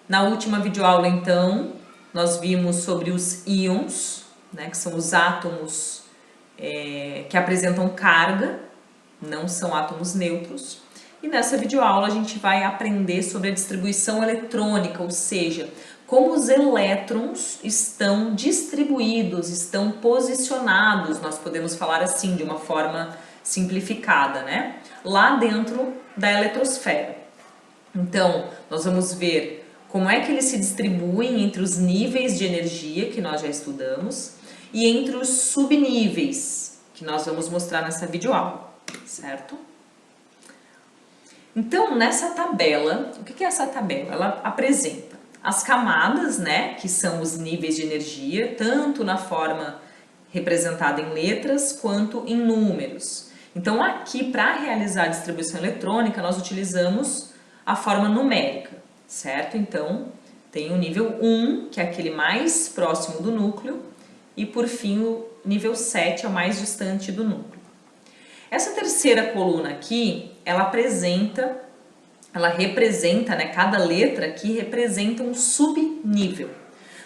Na última videoaula, então, nós vimos sobre os íons, né, que são os átomos que apresentam carga, não são átomos neutros. E nessa videoaula a gente vai aprender sobre a distribuição eletrônica, ou seja, como os elétrons estão distribuídos, estão posicionados, nós podemos falar assim, de uma forma simplificada, né? Lá dentro da eletrosfera. Então, nós vamos ver como é que eles se distribuem entre os níveis de energia, que nós já estudamos, e entre os subníveis, que nós vamos mostrar nessa videoaula, certo? Então, nessa tabela, o que é essa tabela? Ela apresenta as camadas, né, que são os níveis de energia, tanto na forma representada em letras quanto em números. Então, aqui, para realizar a distribuição eletrônica, nós utilizamos a forma numérica, certo? Então, tem o nível 1, que é aquele mais próximo do núcleo, e por fim o nível 7 é o mais distante do núcleo. Essa terceira coluna aqui, ela representa, né, cada letra aqui representa um subnível.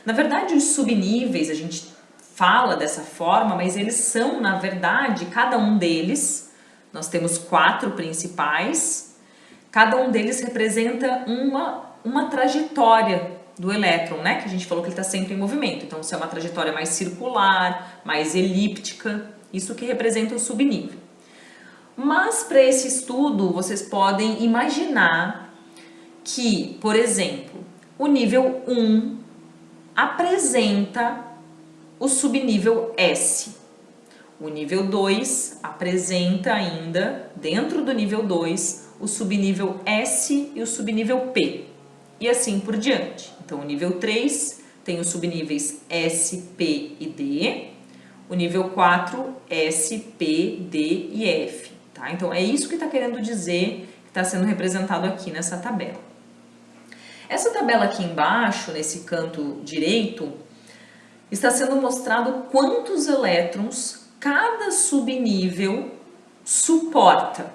Na verdade, os subníveis, a gente fala dessa forma, mas eles são, na verdade, cada um deles, nós temos 4 principais, cada um deles representa uma trajetória do elétron, né, que a gente falou que ele está sempre em movimento. Então, se é uma trajetória mais circular, mais elíptica, isso que representa o subnível. Mas para esse estudo, vocês podem imaginar que, por exemplo, o nível 1 apresenta o subnível S. O nível 2 apresenta ainda, dentro do nível 2, o subnível S e o subnível P. E assim por diante. Então, o nível 3 tem os subníveis S, P e D. O nível 4, S, P, D e F. Tá? Então, é isso que está querendo dizer, que está sendo representado aqui nessa tabela. Essa tabela aqui embaixo, nesse canto direito, está sendo mostrado quantos elétrons cada subnível suporta.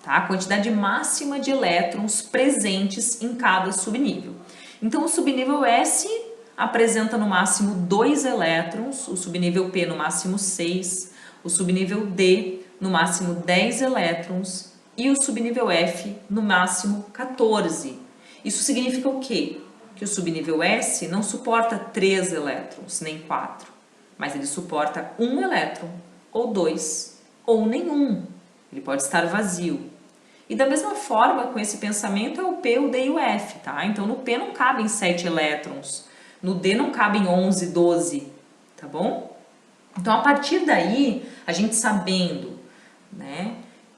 Tá? A quantidade máxima de elétrons presentes em cada subnível. Então, o subnível S apresenta no máximo 2 elétrons, o subnível P no máximo 6, o subnível D no máximo 10 elétrons e o subnível F no máximo 14. Isso significa o quê? Que o subnível S não suporta 3 elétrons, nem 4, mas ele suporta 1 elétron, ou 2, ou nenhum. Ele pode estar vazio. E da mesma forma, com esse pensamento, é o P, o D e o F, tá? Então, no P não cabem 7 elétrons, no D não cabem 11, 12, tá bom? Então, a partir daí, a gente sabendo, né,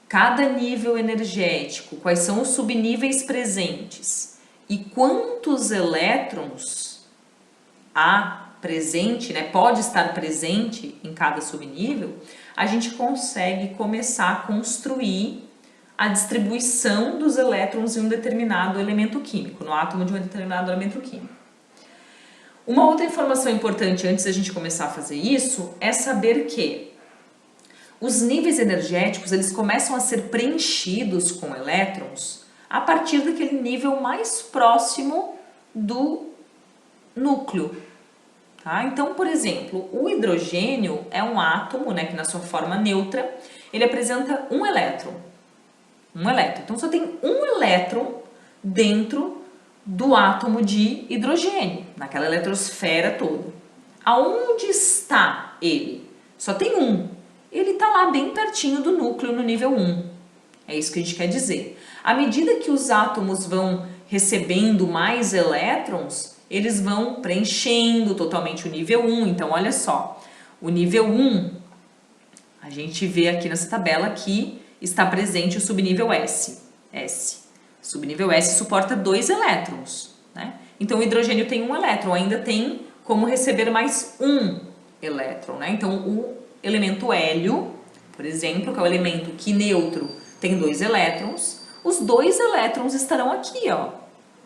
cada nível energético, quais são os subníveis presentes e quantos elétrons há presente, né, pode estar presente em cada subnível, a gente consegue começar a construir a distribuição dos elétrons em um determinado elemento químico, no átomo de um determinado elemento químico. Uma outra informação importante antes da gente começar a fazer isso é saber que os níveis energéticos, eles começam a ser preenchidos com elétrons a partir daquele nível mais próximo do núcleo. Tá? Então, por exemplo, o hidrogênio é um átomo, né, que na sua forma neutra, ele apresenta um elétron. Então, só tem um elétron dentro do átomo de hidrogênio, naquela eletrosfera toda. Aonde está ele? Só tem um. Ele está lá bem pertinho do núcleo no nível 1. É isso que a gente quer dizer. À medida que os átomos vão recebendo mais elétrons, eles vão preenchendo totalmente o nível 1. Então, olha só, o nível 1, a gente vê aqui nessa tabela que está presente o subnível S. O subnível S suporta 2 elétrons, né? Então, o hidrogênio tem 1 elétron, ainda tem como receber mais 1 elétron, né? Então, o elemento hélio, por exemplo, que é o elemento que neutro tem 2 elétrons, os 2 elétrons estarão aqui, ó,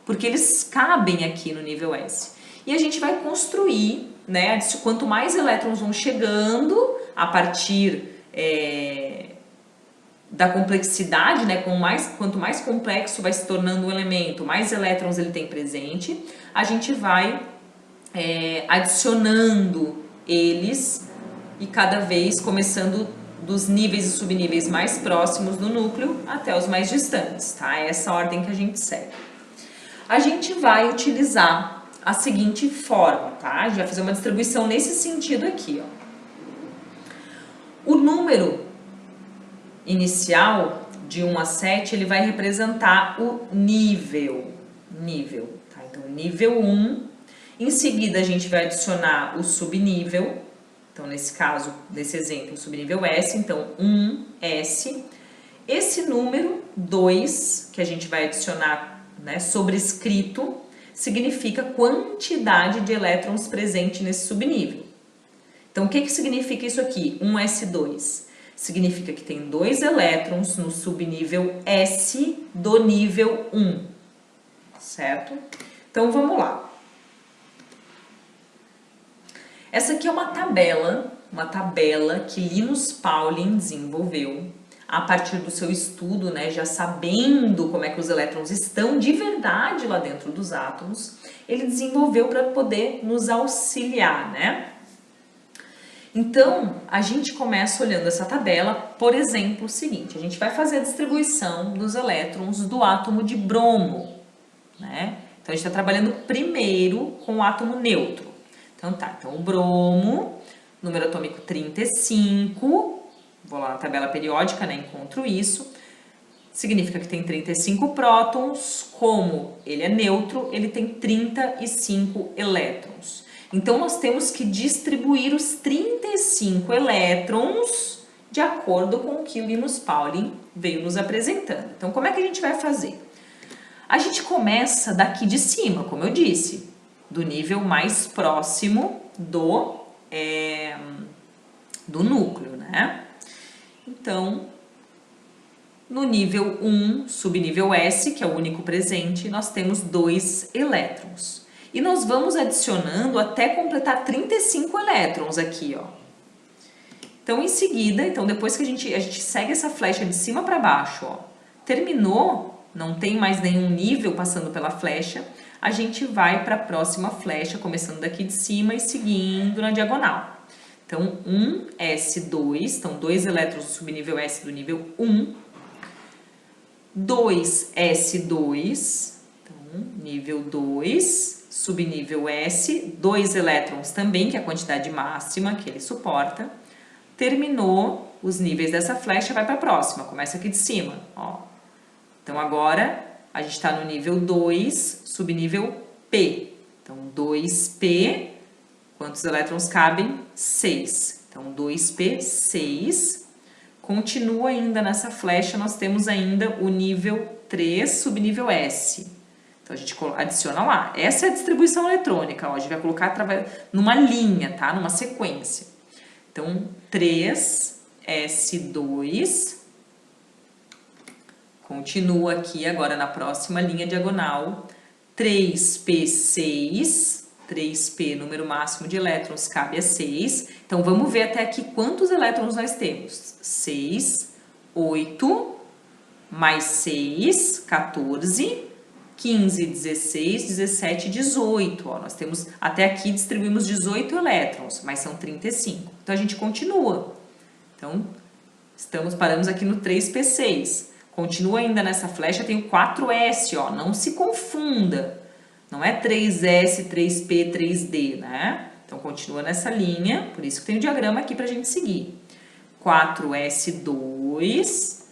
porque eles cabem aqui no nível S. E a gente vai construir, né, quanto mais elétrons vão chegando a partir da complexidade, né? Quanto mais complexo vai se tornando o elemento, mais elétrons ele tem presente, a gente vai adicionando eles e cada vez começando dos níveis e subníveis mais próximos do núcleo até os mais distantes, tá? É essa ordem que a gente segue. A gente vai utilizar a seguinte forma, tá? A gente vai fazer uma distribuição nesse sentido aqui, ó. O número inicial de 1 a 7, ele vai representar o nível, tá? Então, nível 1, em seguida a gente vai adicionar o subnível, então nesse caso, nesse exemplo, o subnível S, então 1S. Esse número 2, que a gente vai adicionar, né, sobrescrito, significa quantidade de elétrons presente nesse subnível. Então, o que significa isso aqui? 1S2. Significa que tem 2 elétrons no subnível S do nível 1, certo? Então, vamos lá. Essa aqui é uma tabela que Linus Pauling desenvolveu a partir do seu estudo, né, já sabendo como é que os elétrons estão de verdade lá dentro dos átomos, ele desenvolveu para poder nos auxiliar, né? Então, a gente começa olhando essa tabela, por exemplo, o seguinte, a gente vai fazer a distribuição dos elétrons do átomo de bromo, né? Então, a gente está trabalhando primeiro com o átomo neutro. Então, tá, então o bromo, número atômico 35, vou lá na tabela periódica, né, encontro isso, significa que tem 35 prótons, como ele é neutro, ele tem 35 elétrons. Então, nós temos que distribuir os 35 elétrons de acordo com o que o Linus Pauling veio nos apresentando. Então, como é que a gente vai fazer? A gente começa daqui de cima, como eu disse, do nível mais próximo do núcleo, né? Então, no nível 1, subnível S, que é o único presente, nós temos 2 elétrons. E nós vamos adicionando até completar 35 elétrons aqui, ó. Então, em seguida, depois que a gente segue essa flecha de cima para baixo, ó, terminou, não tem mais nenhum nível passando pela flecha, a gente vai para a próxima flecha, começando daqui de cima e seguindo na diagonal. Então, 1S2, então 2 elétrons do subnível S do nível 1, 2S2, então nível 2, subnível S, 2 elétrons também, que é a quantidade máxima que ele suporta. Terminou os níveis dessa flecha, vai para a próxima, começa aqui de cima, ó. Então, agora a gente está no nível 2, subnível P. Então, 2P, quantos elétrons cabem? 6. Então, 2P, 6. Continua ainda nessa flecha, nós temos ainda o nível 3, subnível S. Então, a gente adiciona lá. Essa é a distribuição eletrônica, ó. A gente vai colocar numa linha, tá? Numa sequência. Então, 3S2. Continua aqui agora na próxima linha diagonal. 3P6. 3P, número máximo de elétrons, cabe a 6. Então, vamos ver até aqui quantos elétrons nós temos. 6, 8, mais 6, 14, 15, 16, 17, 18. Ó, nós temos, até aqui distribuímos 18 elétrons, mas são 35. Então, a gente continua. Então, paramos aqui no 3P6. Continua ainda nessa flecha, tem o 4S, ó, não se confunda. Não é 3S, 3P, 3D, né? Então, continua nessa linha, por isso que tem o diagrama aqui pra gente seguir. 4S2,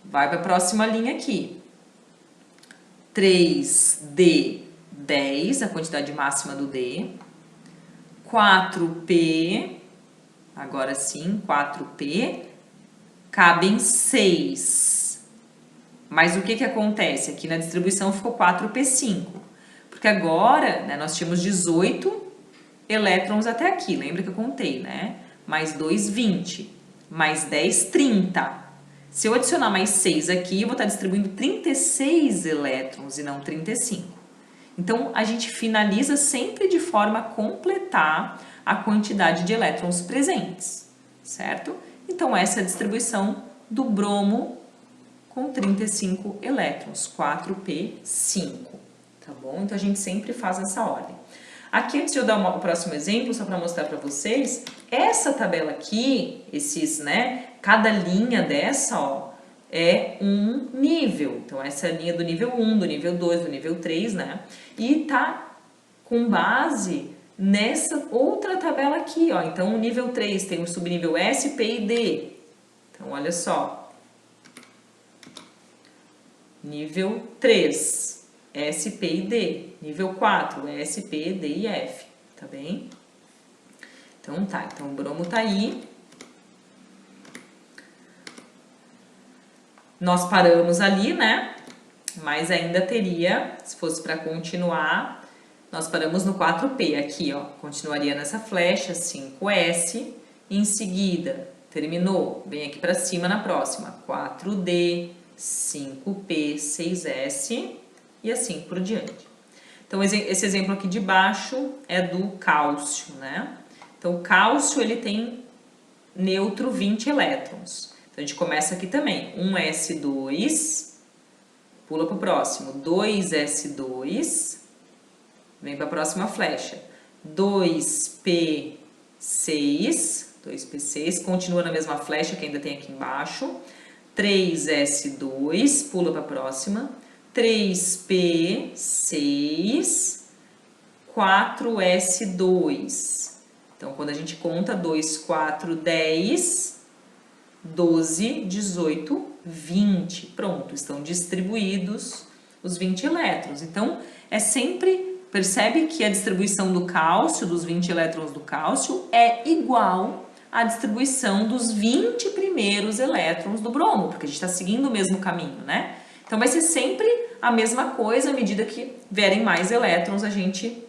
vai para a próxima linha aqui. 3D10, a quantidade máxima do D. 4P, agora sim, 4P, cabem 6. Mas o que acontece? Aqui na distribuição ficou 4P5. Porque agora, né, nós tínhamos 18 elétrons até aqui, lembra que eu contei, né? Mais 2, 20. Mais 10, 30. Se eu adicionar mais 6 aqui, eu vou estar distribuindo 36 elétrons e não 35. Então, a gente finaliza sempre de forma a completar a quantidade de elétrons presentes, certo? Então, essa é a distribuição do bromo com 35 elétrons, 4p5, tá bom? Então, a gente sempre faz essa ordem. Aqui, antes de eu dar o próximo exemplo, só para mostrar para vocês, essa tabela aqui, cada linha dessa, ó, é um nível. Então, essa é a linha do nível 1, do nível 2, do nível 3, né? E tá com base nessa outra tabela aqui, ó. Então, o nível 3 tem o subnível S, P e D. Então, olha só. Nível 3, S, P e D. Nível 4, S, P, D e F. Tá bem? Então, tá. Então, o bromo tá aí. Nós paramos ali, né? Mas ainda teria, se fosse para continuar, nós paramos no 4P aqui, ó. Continuaria nessa flecha, 5S. Em seguida, terminou. Vem aqui para cima na próxima. 4D, 5P, 6S e assim por diante. Então, esse exemplo aqui de baixo é do cálcio, né? Então, o cálcio, ele tem neutro 20 elétrons. Então, a gente começa aqui também. 1S2, pula para o próximo. 2S2, vem para a próxima flecha. 2P6, 2P6, continua na mesma flecha que ainda tem aqui embaixo. 3S2, pula para a próxima. 3P6, 4S2. Então, quando a gente conta 2, 4, 10, 12, 18, 20. Pronto, estão distribuídos os 20 elétrons. Então, é sempre, percebe que a distribuição do cálcio, dos 20 elétrons do cálcio, é igual à distribuição dos 20 primeiros elétrons do bromo, porque a gente está seguindo o mesmo caminho, né? Então, vai ser sempre a mesma coisa, à medida que vierem mais elétrons, a gente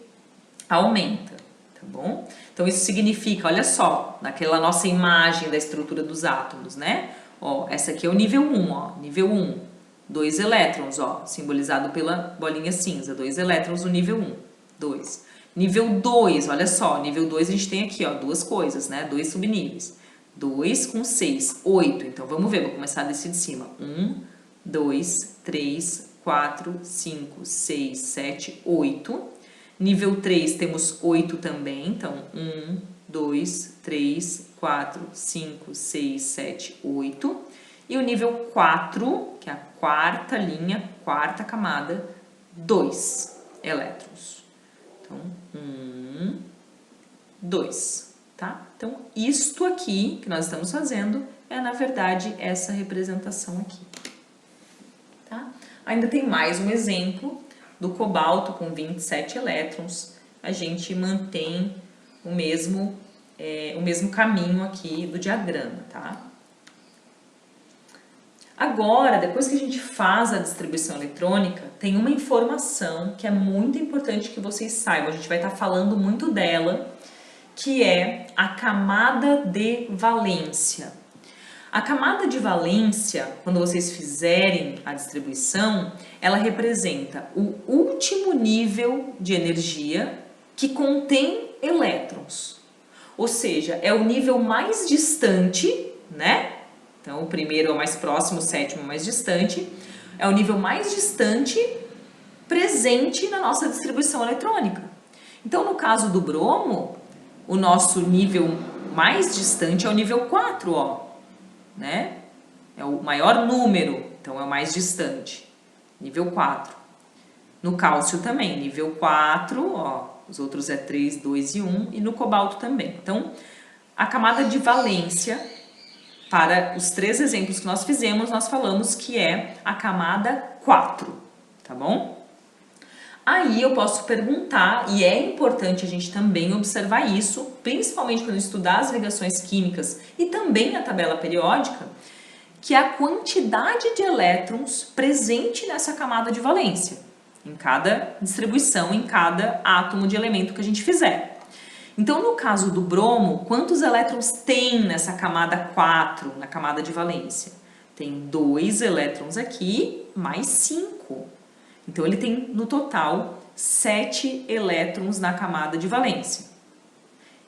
aumenta, tá bom? Então, isso significa, olha só, naquela nossa imagem da estrutura dos átomos, né? Ó, essa aqui é o nível 1, ó, nível 1, 2 elétrons, ó, simbolizado pela bolinha cinza, 2 elétrons no nível 1, 2. Nível 2, olha só, nível 2 a gente tem aqui, ó, duas coisas, né? 2 subníveis. 2 com 6, 8. Então, vamos ver, vou começar desse de cima. 1, 2, 3, 4, 5, 6, 7, 8. Nível 3 temos 8 também, então 1, 2, 3, 4, 5, 6, 7, 8. E o nível 4, que é a quarta linha, quarta camada, 2 elétrons. Então, 1, 2, tá? Então, isto aqui que nós estamos fazendo é, na verdade, essa representação aqui. Tá? Ainda tem mais um exemplo do cobalto com 27 elétrons. A gente mantém o mesmo caminho aqui do diagrama, tá? Agora, depois que a gente faz a distribuição eletrônica, tem uma informação que é muito importante que vocês saibam. A gente vai estar falando muito dela, que é a camada de valência. A camada de valência, quando vocês fizerem a distribuição, ela representa o último nível de energia que contém elétrons. Ou seja, é o nível mais distante, né? Então, o primeiro é o mais próximo, o sétimo é o mais distante. É o nível mais distante presente na nossa distribuição eletrônica. Então, no caso do bromo, o nosso nível mais distante é o nível 4, ó. Né? É o maior número, então é o mais distante. Nível 4. No cálcio também, nível 4, ó. Os outros é 3, 2 e 1. E no cobalto também. Então, a camada de valência, para os 3 exemplos que nós fizemos, nós falamos que é a camada 4, tá bom? Aí eu posso perguntar, e é importante a gente também observar isso, principalmente quando estudar as ligações químicas e também a tabela periódica, que é a quantidade de elétrons presente nessa camada de valência, em cada distribuição, em cada átomo de elemento que a gente fizer. Então, no caso do bromo, quantos elétrons tem nessa camada 4, na camada de valência? Tem 2 elétrons aqui, mais 5. Então, ele tem, no total, 7 elétrons na camada de valência.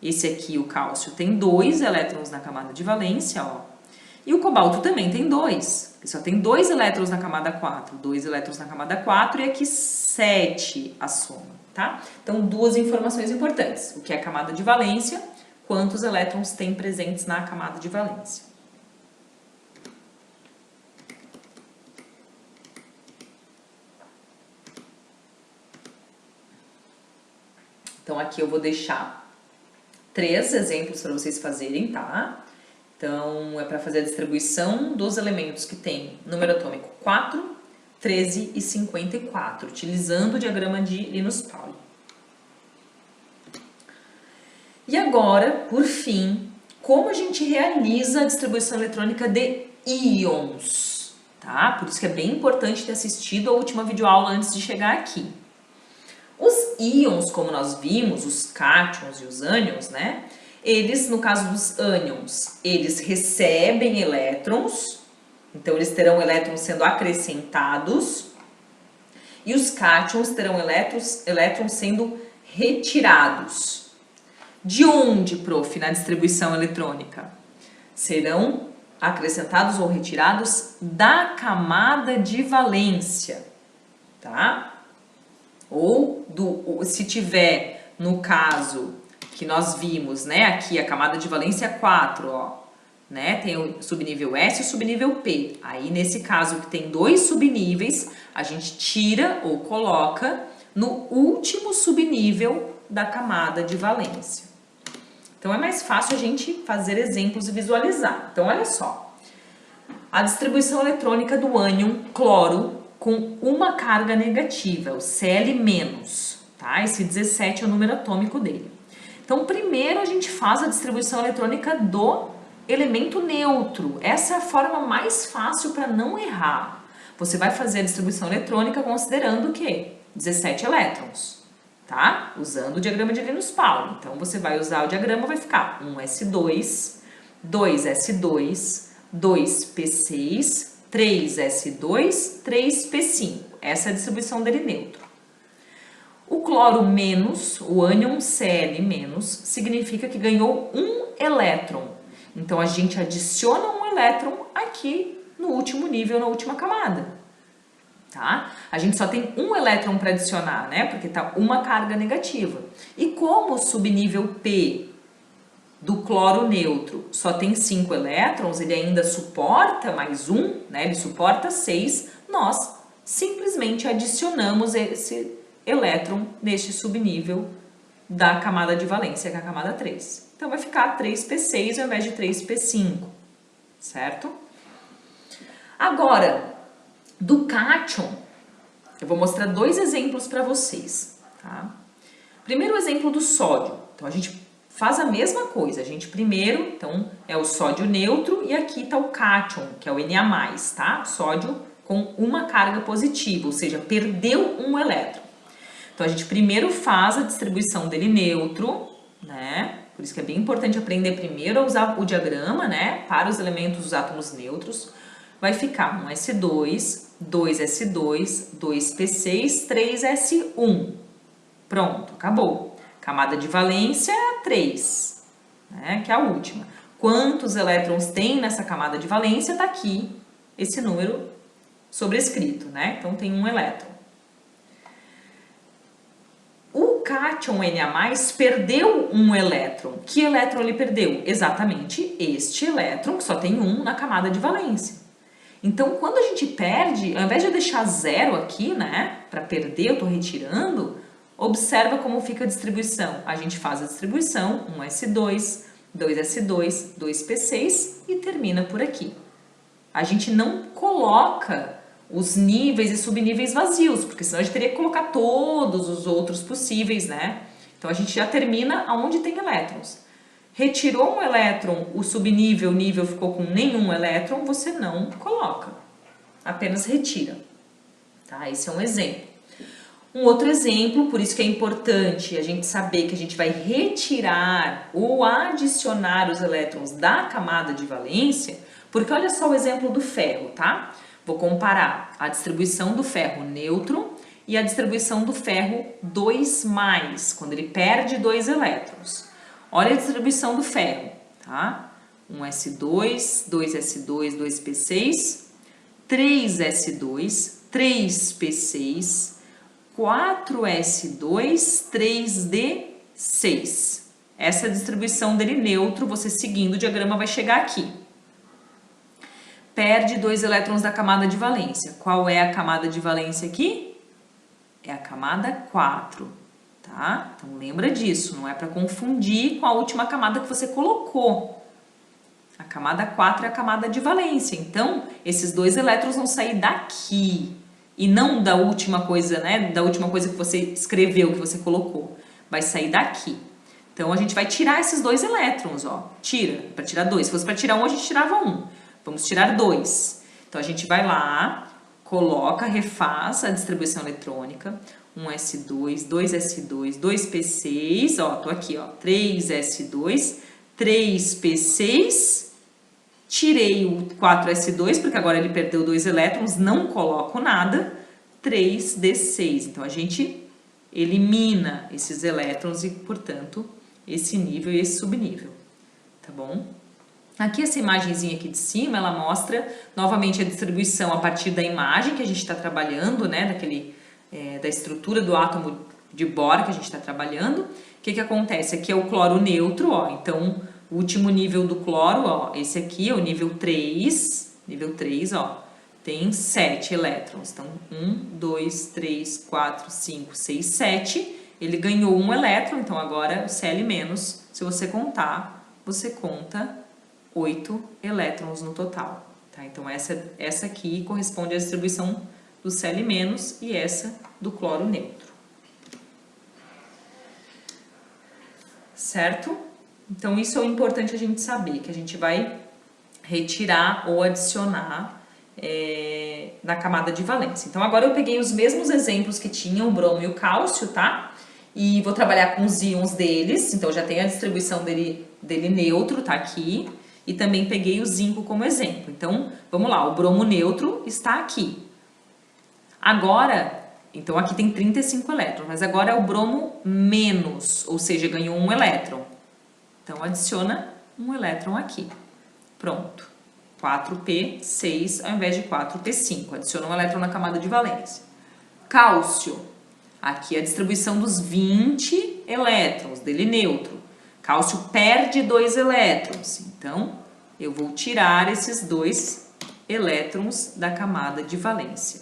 Esse aqui, o cálcio, tem 2 elétrons na camada de valência, ó. E o cobalto também tem 2. Ele só tem 2 elétrons na camada 4. 2 elétrons na camada 4 e aqui 7 a soma, tá? Então, duas informações importantes. O que é a camada de valência, quantos elétrons tem presentes na camada de valência. Então, aqui eu vou deixar 3 exemplos para vocês fazerem, tá? Então, é para fazer a distribuição dos elementos que tem número atômico 4, 13 e 54, utilizando o diagrama de Linus Pauling. E agora, por fim, como a gente realiza a distribuição eletrônica de íons, tá? Por isso que é bem importante ter assistido a última videoaula antes de chegar aqui. Os íons, como nós vimos, os cátions e os ânions, né? Eles, no caso dos ânions, eles recebem elétrons, então eles terão elétrons sendo acrescentados, e os cátions terão elétrons sendo retirados. De onde, prof, na distribuição eletrônica? Serão acrescentados ou retirados da camada de valência, tá? Ou se tiver, no caso que nós vimos, né, aqui a camada de valência 4, ó, né, tem o subnível S e o subnível P. Aí, nesse caso que tem 2 subníveis, a gente tira ou coloca no último subnível da camada de valência. Então, é mais fácil a gente fazer exemplos e visualizar. Então, olha só. A distribuição eletrônica do ânion cloro com uma carga negativa, o Cl-, tá? Esse 17 é o número atômico dele. Então, primeiro a gente faz a distribuição eletrônica do elemento neutro. Essa é a forma mais fácil para não errar. Você vai fazer a distribuição eletrônica considerando o quê? 17 elétrons, tá? Usando o diagrama de Linus Pauling. Então, você vai usar o diagrama, vai ficar 1s2, 2s2, 2p6, 3s2, 3p5. Essa é a distribuição dele neutro. O cloro menos, o ânion Cl-, significa que ganhou um elétron. Então, a gente adiciona um elétron aqui no último nível, na última camada. Tá? A gente só tem um elétron para adicionar, né? Porque tá uma carga negativa. E como o subnível P do cloro neutro só tem 5 elétrons, ele ainda suporta mais um, né? Ele suporta 6, nós simplesmente adicionamos esse elétron neste subnível da camada de valência, que é a camada 3. Então, vai ficar 3p6 ao invés de 3p5, certo? Agora, do cátion, eu vou mostrar 2 exemplos para vocês, tá? Primeiro, o exemplo do sódio. Então, a gente faz a mesma coisa. A gente primeiro, então, é o sódio neutro e aqui está o cátion, que é o Na+, tá? Sódio com uma carga positiva, ou seja, perdeu um elétron. Então, a gente primeiro faz a distribuição dele neutro, né? Por isso que é bem importante aprender primeiro a usar o diagrama, né? Para os elementos dos átomos neutros. Vai ficar 1s2, 2s2, 2p6, 3s1. Pronto, acabou. Camada de valência 3, né? Que é a última. Quantos elétrons tem nessa camada de valência? Está aqui esse número sobrescrito, né? Então, tem um elétron. O cátion Na+, perdeu um elétron. Que elétron ele perdeu? Exatamente este elétron, que só tem um na camada de valência. Então, quando a gente perde, ao invés de eu deixar 0 aqui, né, para perder, eu estou retirando, observa como fica a distribuição. A gente faz a distribuição, 1s2, 2s2, 2p6 e termina por aqui. A gente não coloca os níveis e subníveis vazios, porque senão a gente teria que colocar todos os outros possíveis, né? Então, a gente já termina aonde tem elétrons. Retirou um elétron, o subnível, nível ficou com nenhum elétron, você não coloca. Apenas retira. Tá? Esse é um exemplo. Um outro exemplo, por isso que é importante a gente saber que a gente vai retirar ou adicionar os elétrons da camada de valência, porque olha só o exemplo do ferro, tá? Vou comparar a distribuição do ferro neutro e a distribuição do ferro 2+, quando ele perde 2 elétrons. Olha a distribuição do ferro, tá? 1s2, 2s2, 2p6, 3s2, 3p6, 4s2, 3d6. Essa é a distribuição dele neutro, você seguindo o diagrama vai chegar aqui. Perde 2 elétrons da camada de valência. Qual é a camada de valência aqui? É a camada 4, tá? Então lembra disso, não é para confundir com a última camada que você colocou. A camada 4 é a camada de valência, então esses 2 elétrons vão sair daqui e não da última coisa, né? Da última coisa que você escreveu, que você colocou. Vai sair daqui. Então a gente vai tirar esses 2 elétrons, ó. Tira, para tirar 2. Se fosse para tirar 1, a gente tirava 1. Vamos tirar 2. Então a gente vai lá, coloca, refaz a distribuição eletrônica. 1s2, 2s2, 2p6, ó, tô aqui, ó. 3s2, 3p6. Tirei o 4s2, porque agora ele perdeu 2 elétrons, não coloco nada, 3d6. Então, a gente elimina esses elétrons e, portanto, esse nível e esse subnível, tá bom? Aqui, essa imagenzinha aqui de cima, ela mostra novamente a distribuição a partir da imagem que a gente está trabalhando, né, da estrutura do átomo de Bohr que a gente está trabalhando. O que acontece? Aqui é o cloro neutro, ó, então... O último nível do cloro, ó, esse aqui é o nível 3, ó, tem 7 elétrons. Então, 1, 2, 3, 4, 5, 6, 7. Ele ganhou 1 elétron, então agora o Cl-, se você contar, você conta 8 elétrons no total. Tá? Então, essa aqui corresponde à distribuição do Cl- e essa do cloro neutro. Certo? Então, isso é importante a gente saber, que a gente vai retirar ou adicionar na camada de valência. Então, agora eu peguei os mesmos exemplos que tinham o bromo e o cálcio, tá? E vou trabalhar com os íons deles, então já tem a distribuição dele neutro, tá aqui. E também peguei o zinco como exemplo. Então, vamos lá, o bromo neutro está aqui. Agora, então aqui tem 35 elétrons, mas agora é o bromo menos, ou seja, ganhou 1 elétron. Então, adiciona 1 elétron aqui. Pronto. 4p6 ao invés de 4p5. Adiciona 1 elétron na camada de valência. Cálcio. Aqui é a distribuição dos 20 elétrons, dele neutro. Cálcio perde 2 elétrons. Então, eu vou tirar esses 2 elétrons da camada de valência.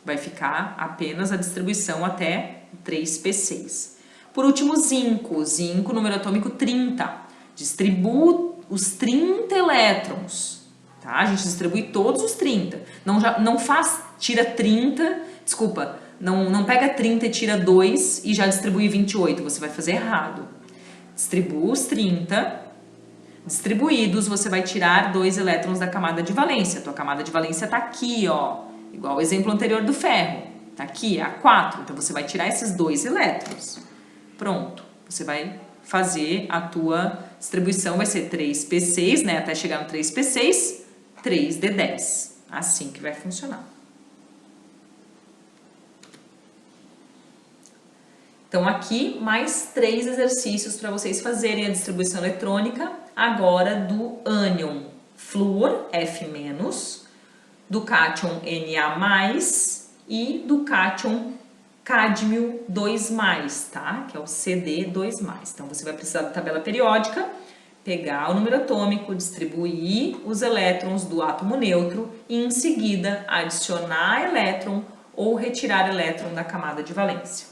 Vai ficar apenas a distribuição até 3p6. Por último, zinco. Zinco, número atômico 30. Distribui os 30 elétrons. Tá? A gente distribui todos os 30. Tira 30, desculpa, não pega 30 e tira 2 e já distribui 28. Você vai fazer errado. Distribui os 30. Distribuídos, você vai tirar 2 elétrons da camada de valência. A tua camada de valência está aqui, ó. Igual o exemplo anterior do ferro. Está aqui, é A4. Então, você vai tirar esses 2 elétrons. Pronto, você vai fazer a tua distribuição, vai ser 3p6, né, até chegar no 3p6, 3d10. Assim que vai funcionar. Então, aqui, mais 3 exercícios para vocês fazerem a distribuição eletrônica, agora do ânion flúor, F-, do cátion Na+, e do cátion cádmio 2+, tá? Que é o CD2+. Então, você vai precisar da tabela periódica, pegar o número atômico, distribuir os elétrons do átomo neutro e, em seguida, adicionar elétron ou retirar elétron da camada de valência.